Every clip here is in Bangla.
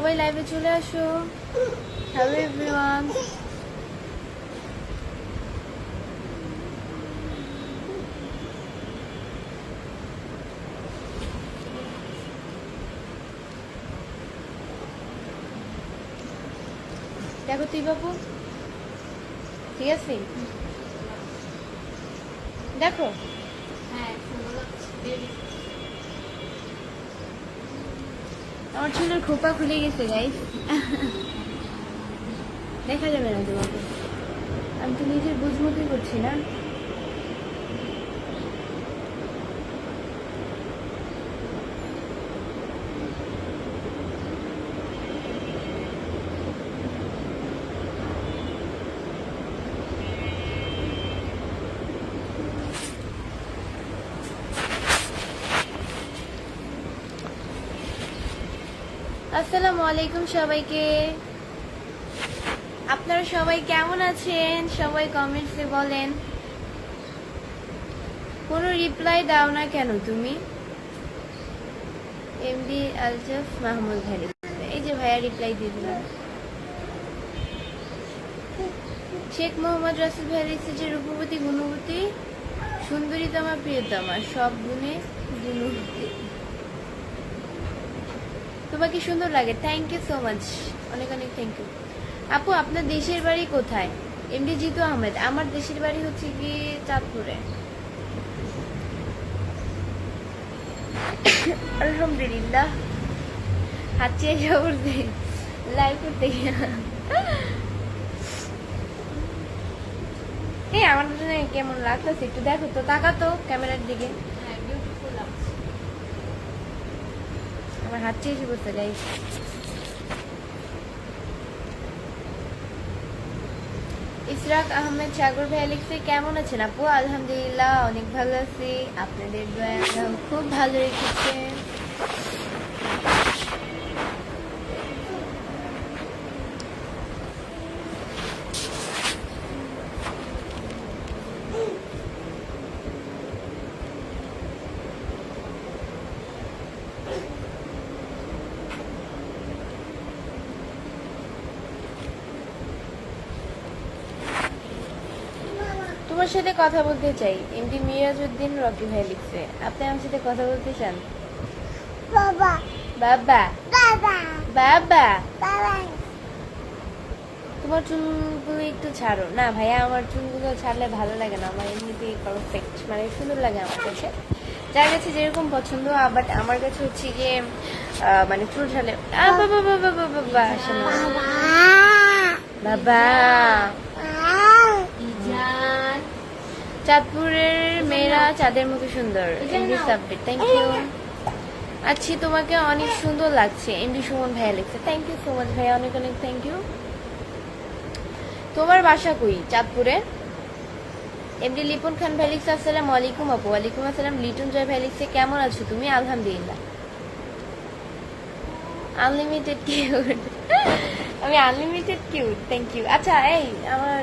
সবাই লাইভে চলে আসো। হ্যালো এভরিওয়ান, দেখো তুই বাবু, ঠিক আছে? দেখো আমার চুলের খোপা খুলে গেছে গাইস, দেখা যাবে না তোমাকে। আমি তো নিজের বুঝ মতোই করছি না। আসসালামু আলাইকুম সবাইকে। আপনারা সবাই কেমন আছেন? সবাই কমেন্টসে বলেন। কোনো রিপ্লাই দাও না কেন তুমি? এমডি আলজাফ মাহমুদ ভাই, এই যে ভাইয়া রিপ্লাই দিয়ে দিলাম। শেখ মোহাম্মদ রাসেল ভাই লিখছে যে রূপবতী গুণবতী সুন্দরীতমা প্রিয়তমা সব গুণে গুণবতী, তোমাকে সুন্দর লাগে। থ্যাংক ইউ সো মাচ, অনেক অনেক থ্যাংক ইউ। আপু আপনার দেশের বাড়ি কোথায়? এমডি জিতু আহমেদ। আমার দেশের বাড়ি হচ্ছে কি চাঁদপুরে। আলহামদুলিল্লাহ, হাঁচিয়ে এসে করতে লাইভ করতে এই আমার জন্য কেমন লাগতেছে একটু দেখো তো, তাকাতো ক্যামেরার দিকে। আমার হাঁচিয়ে এসে করতে গাইস। ইসরাক আহমেদ সাগর ভাই লিখছে কেমন আছেন আপু? আলহামদুলিল্লাহ অনেক ভালো আছি, আপনাদের দয়া খুব ভালো রেখেছে। তোমার সাথে কথা বলতে চাই, এমডি মিরাজউদ্দিন রকি ভাই লিখছে। আপনি আমার সাথে কথা বলতে চান? বাবা বাবা বাবা বাবা বাবা, তোমার চুলগুলো একটু ছাড়ো না ভাইয়া। আমার চুলগুলো ছাড়লে ভালো লাগে না, আমার এমনিতেই পারফেক্ট, মানে সুন্দর লাগে আমার কাছে। যার কাছে যেরকম পছন্দ, বাট আমার কাছে হচ্ছে গিয়ে মানে চুল ছাড়লে বাবা বাবা বাবা বাবা বাবা। চাঁদপুরের মেয়েরা চাঁদের মুখে সুন্দর, এমডি সাব্বির। Thank you. আচ্ছা তোমাকে অনেক সুন্দর লাগছে, এমডি সুমন ভাইয়া লিখছে। থ্যাংক ইউ সো মাচ ভাইয়া, অনেক অনেক থ্যাংক ইউ। তোমার বাসা কই? চাঁদপুরে। এমডি লিপন খান ভাই লিখছে আসসালামু আলাইকুম আপু। ওয়ালাইকুম আসসালাম। লিটন জয় ভাই লিখছে কেমন আছো তুমি? আলহামদুলিল্লাহ। আনলিমিটেড কিউট, আমি আনলিমিটেড কিউট, থ্যাংক ইউ। আচ্ছা এই আমার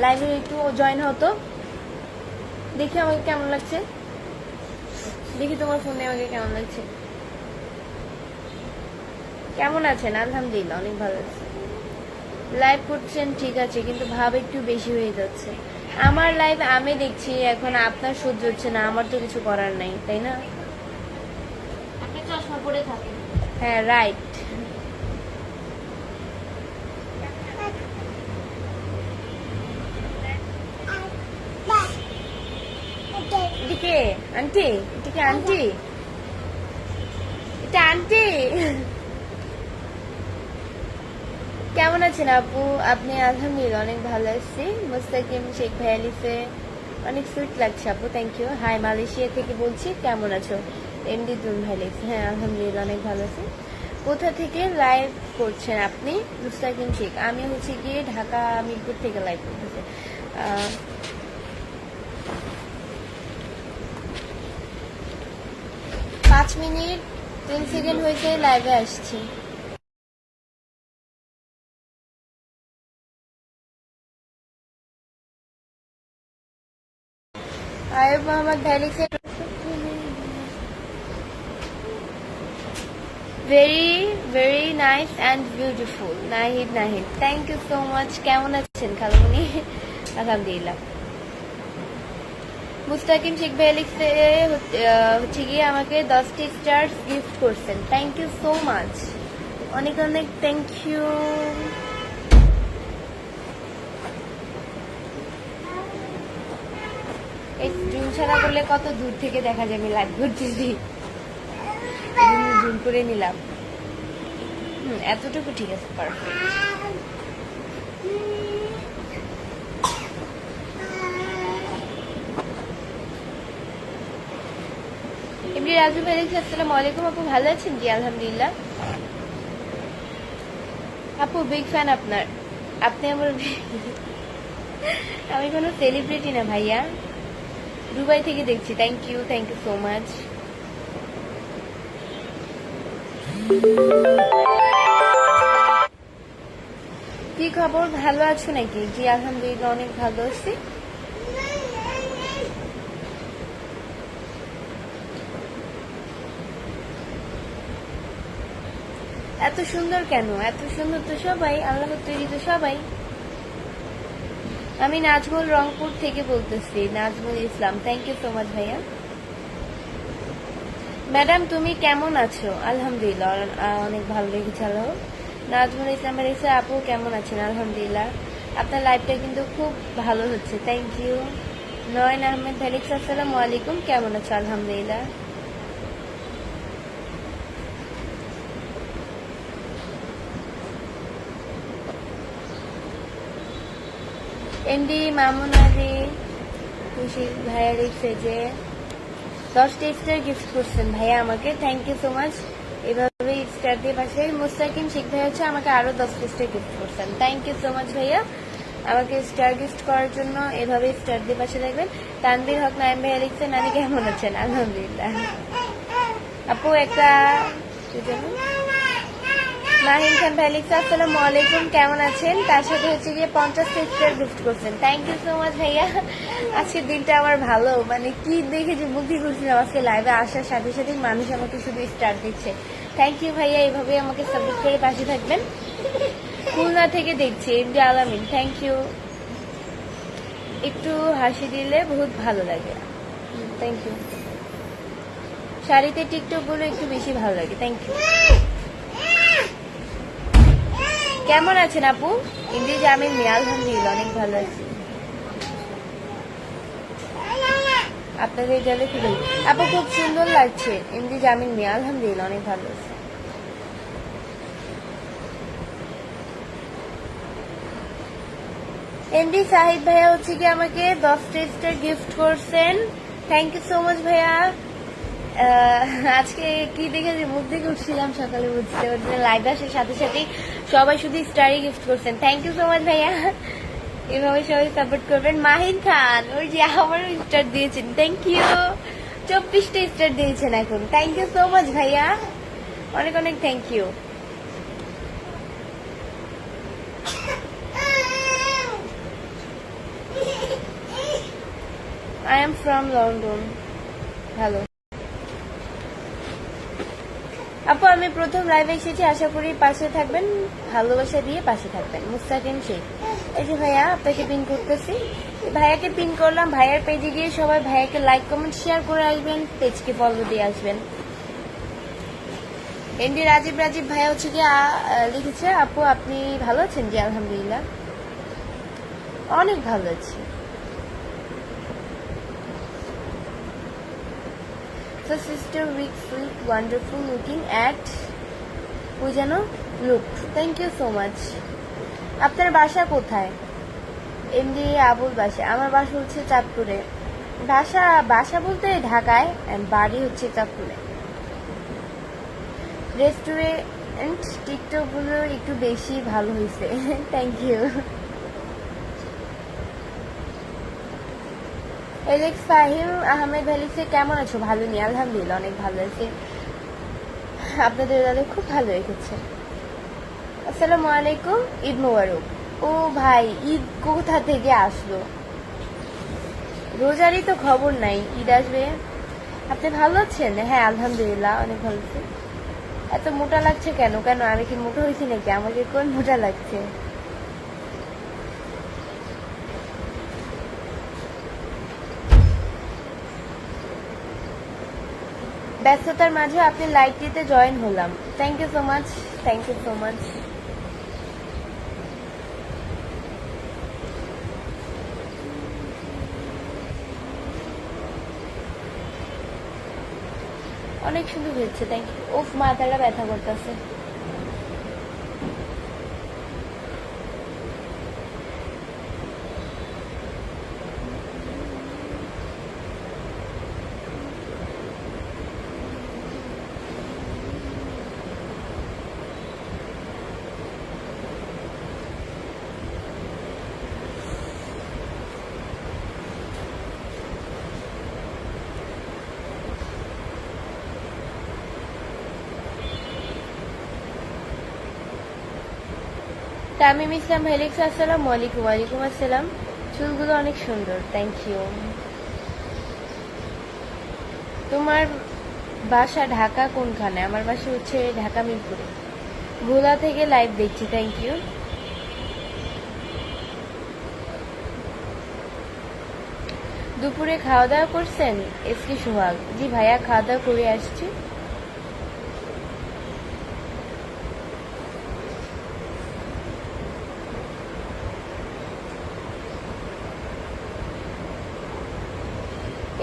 লাইভে একটু জয়েন হতো, দেখি আমাকে কেমন লাগছে, দেখি তোমার ফোনে আমাকে কেমন লাগছে। কেমন আছেন? আলহামদুলিল্লাহ অনেক ভালো আছে। লাইভ করছেন ঠিক আছে, কিন্তু ভাব একটু বেশি হয়ে যাচ্ছে। আমার লাইভ আমি দেখছি এখন, আপনার সহ্য হচ্ছে না, আমার তো কিছু করার নাই, তাই না? আপনি চশমা পরে থাকেন। হ্যাঁ রাইট। এদিকে আন্টি, এদিকে আন্টি, এটা আন্টি। কেমন আছেন আপু আপনি? আলহামদুলিল্লাহ অনেক ভালো আছি। মুস্তাকিম শেখ ভাইয়া লিখছে অনেক সুইট লাগছে আপু, থ্যাংক ইউ। হাই মালয়েশিয়া থেকে বলছি, কেমন আছো? এমডি দুন ভাই লিখছে হ্যাঁ আলহামদুলিল্লাহ অনেক ভালো আছি। কোথা থেকে লাইভ করছেন আপনি? মুস্তাকিম শেখ। আমি হচ্ছে গিয়ে ঢাকা মিরপুর থেকে লাইভ করতেছি। 5 মিনিট 3 সেকেন্ড হয়েছে লাইভে আসছি। আয়ুব মোহাম্মদ ভাই লিখছে very very nice and beautiful. Nahid Nahid, thank you so much. কেমন আছেন খালামণি? আলহামদুলিল্লাহ। মুস্তাকিম শেখ ভাই লিখছে হচ্ছে গিয়ে আমাকে 10টি স্টার্স গিফট করছেন, থ্যাংক ইউ সো মাচ, অনেক অনেক থ্যাংক ইউ। এই জুম ছাড়া করলে কত দূর থেকে দেখা যাবে, লাইভ করতেছি, জুম করে নিলাম। এতটুকু ঠিক আছে, পারফেক্ট। এমনি রাজু ভাই লিখছে আসসালামু আলাইকুম আপু, ভালো আছেন? জি আলহামদুলিল্লাহ। আপু বিগ ফ্যান আপনার, আপনি আমার আমি কোনো সেলিব্রিটি না ভাইয়া, দুবাই থেকে দেখছি, থ্যাংক ইউ সো মাচ। কি খবর, ভালো আছো নাকি? জি আলহামদুলিল্লাহ, অনেক ভালো আছি। এত সুন্দর কেন? এত সুন্দর তো সবাই, আল্লাহর তৈরি তো সবাই। আমি নাজমুল রংপুর থেকে বলতেছি, Nazmul Islam, thank you so much ভাইয়া। ম্যাডাম তুমি কেমন আছো? আলহামদুলিল্লাহ, অনেক ভালো লেগেছে। আল্লাহ। নাজমুল ইসলাম লিখছে আপু কেমন আছেন? আলহামদুলিল্লাহ, আপনার লাইফটা কিন্তু খুব ভালো হচ্ছে, থ্যাংক ইউ। নয়ন আহমেদ ভাই লিখছে আসসালামু আলাইকুম, কেমন আছো? আলহামদুলিল্লাহ। এমডি মামুন আলী খুশি ভাইয়া লিখছে যে 10টি স্টার গিফট করছেন ভাইয়া আমাকে, থ্যাংক ইউ সো মাচ। এভাবে স্টার দিয়ে পাশে। মুস্তাকিম শেখ ভাই হচ্ছে আমাকে আরো 10টি স্টার গিফট করছেন, থ্যাংক ইউ সো মাচ ভাইয়া। আমাকে স্টার গিফট করার জন্য এভাবে স্টার দিয়ে পাশে থাকবেন। তানভীর হক নাইম ভাইয়া লিখছেন নানি কেমন আছেন? আলহামদুলিল্লাহ। আপু একটা মাহিন খান ভাই লিখছে আসসালামু আলাইকুম, কেমন আছেন? তার সাথে হচ্ছে গিয়ে 50টি স্টার গিফট করছেন, থ্যাংক ইউ সো মাচ ভাইয়া। আজকের দিনটা আমার ভালো, মানে কি দেখে যে মুগ্ধ করছিলাম, আজকে লাইভে আসার সাথে সাথে মানুষ আমাকে শুধু স্টার দিচ্ছে, থ্যাংক ইউ ভাইয়া। এইভাবে আমাকে সাপোর্ট করে পাশে থাকবেন। খুলনা থেকে দেখছি এমডি আলামিন, থ্যাংক ইউ। একটু হাসি দিলে বহুত ভালো লাগে, থ্যাংক ইউ। শাড়িতে টিকটক গুলো একটু বেশি ভালো লাগে, থ্যাংক ইউ। কেমন আছেন আপু? ইন্দি জামিল মিয়া, আলহামদুলিল্লাহ অনেক ভালো আছি। আপনাদের গেলে কি বলি আপু, খুব সুন্দর লাগছে। ইন্দি জামিল মিয়া, আলহামদুলিল্লাহ অনেক ভালো আছি। এমডি সাহিদ ভাইয়া হচ্ছে কি আমাকে 10টি স্টার গিফট করছেন, থ্যাংক ইউ সো মাচ ভাইয়া। আজকে কি দেখে যে মুখ দেখে উঠছিলাম সকালে, বুঝতে পারছি লাইভ আসার সাথে সাথেই সবাই শুধু স্টারই গিফট করছেন, থ্যাংক ইউ সো মাচ ভাইয়া। এভাবে সবাই সাপোর্ট করবেন। মাহিন খান ওই যে আমারও স্টার দিয়েছেন, থ্যাংক ইউ। 24টা স্টার দিয়েছেন এখন, থ্যাংক ইউ সো মাচ ভাইয়া, অনেক অনেক thank you. I am from London. Hello আপু, আমি প্রথম লাইভে এসেছি, আশা করি পাশে থাকবেন, ভালোবাসা দিয়ে পাশে থাকবেন। মুস্তাকিম শেখ, এই যে ভাইয়া আপনাকে পিন করতেছি, ভাইয়াকে পিন করলাম। ভাইয়ার পেজে গিয়ে সবাই ভাইয়াকে লাইক কমেন্ট শেয়ার করে আসবেন, পেজকে ফলো দিয়ে আসবেন। এমডি রাজীব ভাইয়া হচ্ছে কি লিখেছে আপু আপনি ভালো আছেন? জি আলহামদুলিল্লাহ অনেক ভালো আছি। So sister week sweet wonderful looking at ওই যেন look, thank you so much. আপনার বাসা কোথায়? এমডি আবুল বাসা, আমার বাসা হচ্ছে চাঁদপুরে। বাসা বলতে ঢাকায়, বাড়ি হচ্ছে চাঁদপুরে। রেস্টুরেন্ট টিকটক গুলো একটু বেশি ভালো হয়েছে, thank you. Alex Fahim Ahmed ভাই লিখছে কেমন আছো? ভালো নেই, আলহামদুলিল্লাহ অনেক ভালো আছে। আপনাদের দাদা খুব ভালো রেখেছে। আসসালামু আলাইকুম, ঈদ মোবারক। ও ভাই, ঈদ কোথা থেকে আসলো? রোজারই তো খবর নাই, ঈদ আসবে। আপনি ভালো আছেন? হ্যাঁ আলহামদুলিল্লাহ অনেক ভালো আছি। এত মোটা লাগছে কেন? কেন আমি কি মোটা হয়েছি নাকি? আমাকে কোন মোটা লাগছে? ব্যস্ততার মাঝে আপনি লাইভটিতে জয়েন হলাম। Thank you so much, thank you so much. অনেক সুন্দর হয়েছে, থ্যাংক ইউ। উফ, মাথাটা ব্যথা করতেছে। তামিম ইসলাম হেলিক্স, আসসালামু আলাইকুম। ওয়ালাইকুম আসসালাম। চুলগুলো অনেক সুন্দর, থ্যাংক ইউ। তোমার বাসা ঢাকা কোনখানে? আমার বাসা হচ্ছে ঢাকা মিরপুরে। ভোলা থেকে লাইভ দেখছি, থ্যাংক ইউ। দুপুরে খাওয়া দাওয়া করছেন? এসকি সোহাগ, জি ভাইয়া খাওয়া দাওয়া করে আসছি।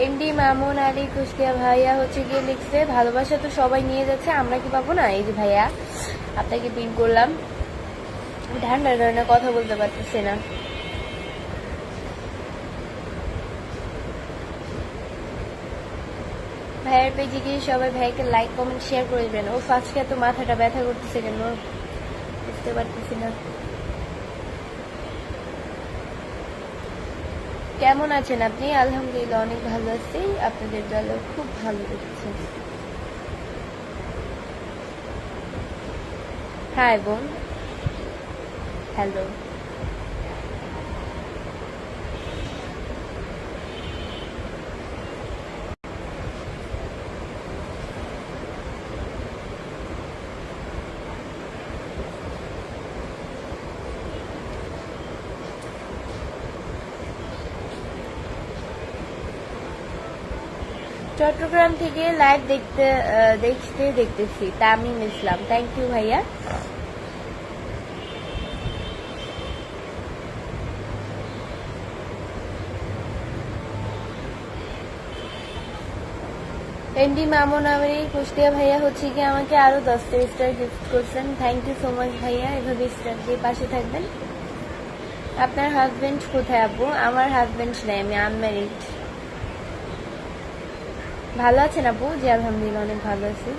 এমডি মামুন আলী কুষ্টিয়া ভাইয়া হচ্ছে গিয়ে লিখছে, ভালোবাসা তো সবাই নিয়ে যাচ্ছে, আমরা কি পাবো না? এই যে ভাইয়া আপনাকে পিন করলাম। ঠান্ডার কারণে কথা বলতে পারতেছি না। ভাইয়ের পেজে গিয়ে সবাই ভাইকে লাইক কমেন্ট শেয়ার করে দেবেন। ও আজকে এত মাথাটা ব্যথা করতেছে কেন বুঝতে পারতেছি না। কেমন আছেন আপনি? আলহামদুলিল্লাহ অনেক ভালো আছি, আপনাদের দল খুব ভালো দেখছি। হাই বোন, হ্যালো। চট্টগ্রাম থেকে লাইভ দেখতেছি তামিম ইসলাম, থ্যাংক ইউ ভাইয়া। এমডি মামুন আলী কুষ্টিয়া ভাইয়া হচ্ছে কি আমাকে আরো 10টা স্টার গিফট করছেন, থ্যাংক ইউ সো মাচ ভাইয়া। এভাবে স্টার দিয়ে পাশে থাকবেন। আপনার হাজবেন্ড কোথায় আপু? আমার হাজবেন্ড নেই, আমি আনম্যারিড। ভালো আছেন আপু? জি আলহামদুলিল্লাহ অনেক ভালো আছি।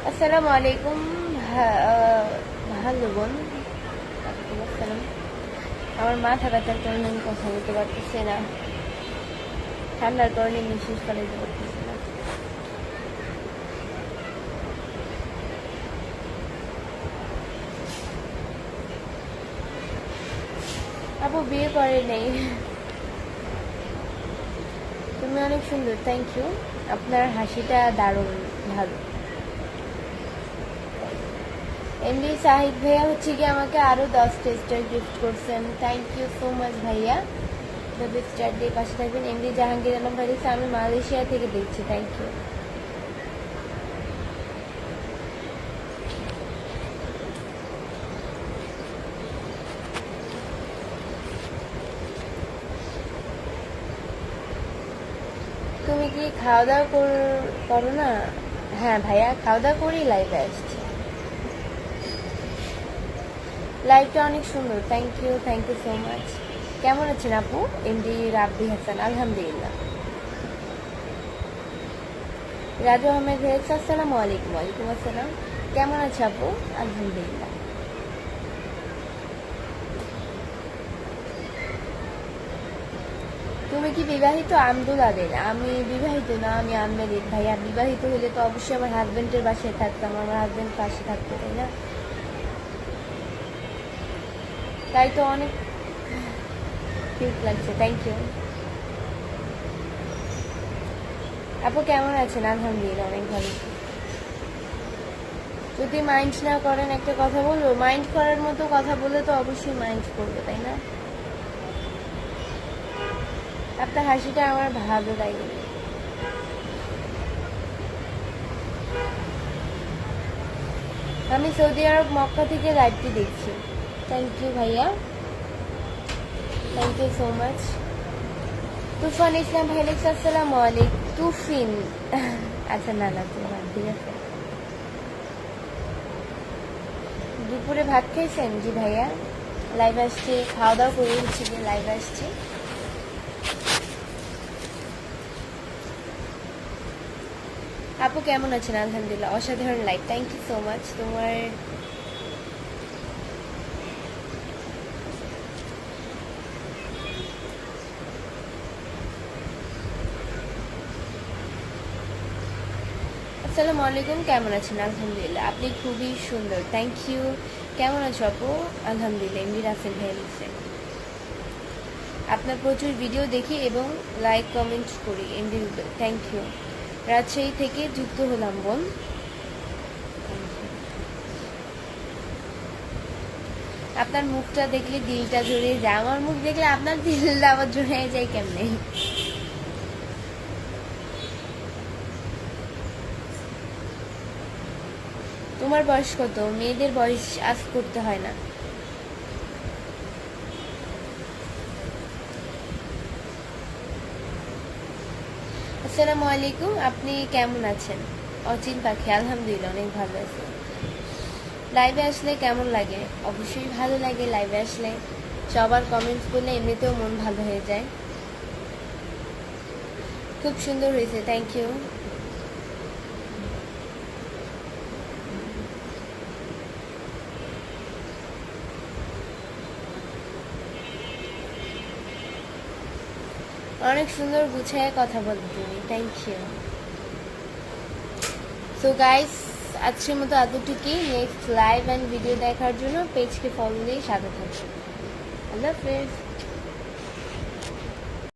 আসসালামু আলাইকুম। ভালো বোন, আসসালাম। আমার মাথা ব্যথার কারণে আমি কথা বলতে পারতেছি না, ঠান্ডার কারণে নিঃশ্বাস ফেলাইতে পারতেছি না। আপু বিয়ে করে নেই। তুমি অনেক সুন্দর, থ্যাংক ইউ। আপনার হাসিটা দারুণ ভালো। এমডি সাহিদ ভাইয়া হচ্ছে কি আমাকে আরো 10টা স্টার গিফট করছেন, থ্যাংক ইউ সো মাচ ভাইয়া। স্টার দিয়ে পাশে থাকবেন। এমডি জাহাঙ্গীর আলম ভাই লিখছে, আমি মালয়েশিয়া থেকে দেখছি, থ্যাংক ইউ। তুমি কি খাওয়া দাওয়া করো না? হ্যাঁ ভাইয়া, খাওয়া দাওয়া করেই লাইভে আসছি। লাইভটা অনেক সুন্দর, থ্যাংক ইউ সো মাচ। কেমন আছেন আপু? এমডি রাব্বি হাসান, আলহামদুলিল্লাহ। রাজু আহমেদ হেলস, আসসালামু আলাইকুম। ওয়ালাইকুম আসসালাম। কেমন আছে আপু? আলহামদুলিল্লাহ। তুমি তুমি কি বিবাহিত? আমদুলাদের আমি বিবাহিত না, আমি আনম্যারিড ভাইয়া। বিবাহিত হলে তো অবশ্যই আমার হাজবেন্ডের বাসায় থাকতাম, আমার হাজবেন্ড পাশে থাকতো, তাই না? তাই তো অনেক কিউট লাগছে, থ্যাংক ইউ। আপু কেমন আছেন? আলহামদুলিল্লাহ অনেক ভালো। যদি মাইন্ড না করেন একটা কথা বলবো, মাইন্ড করার মতো কথা বলে তো অবশ্যই মাইন্ড করবো, তাই না? আপনার হাসিটা আমার ভালো লাগে। আমি সৌদি আরব মক্কা থেকে লাইভটি দেখছি। থ্যাংক ইউ ভাইয়া, থ্যাংক ইউ সো মাচ। তুফান ইসলাম ভাই লিখছে আসসালামু আলাইকুম। তুফিন আচ্ছা, না না তুফান, ঠিক আছে। দুপুরে ভাত খাইছেন? জি ভাইয়া, লাইভ আসছি, খাওয়া দাওয়া করে হচ্ছে গিয়ে লাইভ আসছি। আপু কেমন আছেন? আলহামদুলিল্লাহ, অসাধারণ live, thank you so much. তোমার আসসালামু আলাইকুম, কেমন আছেন? আলহামদুলিল্লাহ, আপনি খুবই সুন্দর, থ্যাংক ইউ। কেমন আছো আপু? আলহামদুলিল্লাহ। এমডি রাসেল ভাই লিখছে আপনার প্রচুর ভিডিও দেখি এবং লাইক কমেন্ট করি। MD Rubel, thank you. Rajshahi থেকে যুক্ত হলাম বোন। আপনার মুখটা দেখলে দিলটা জড়িয়ে যায়। আমার মুখ দেখলে আপনার দিলটা আবার জড়িয়ে যায় কেমনে? তোমার বয়স কত? মেয়েদের বয়স আজ করতে হয় না। আসসালামু আলাইকুম, আপনি কেমন আছেন? অচিন পাখি, আলহামদুলিল্লাহ অনেক ভালো আছে। লাইভে আসলে কেমন লাগে? অবশ্যই ভালো লাগে লাইভে আসলে। সবার কমেন্টস করলে এমনিতেও মন ভালো হয়ে যায়। খুব সুন্দর হয়েছে, থ্যাংক ইউ। অনেক সুন্দর গুছায় কথা বলতে তুমি, থ্যাংক ইউ। সো গাইস, আজকের মতো এতটুকুই। নেক্সট লাইভ অ্যান্ড ভিডিও দেখার জন্য পেজকে ফলো দিয়ে সাথে থাকুন। আল্লাহ হাফেজ।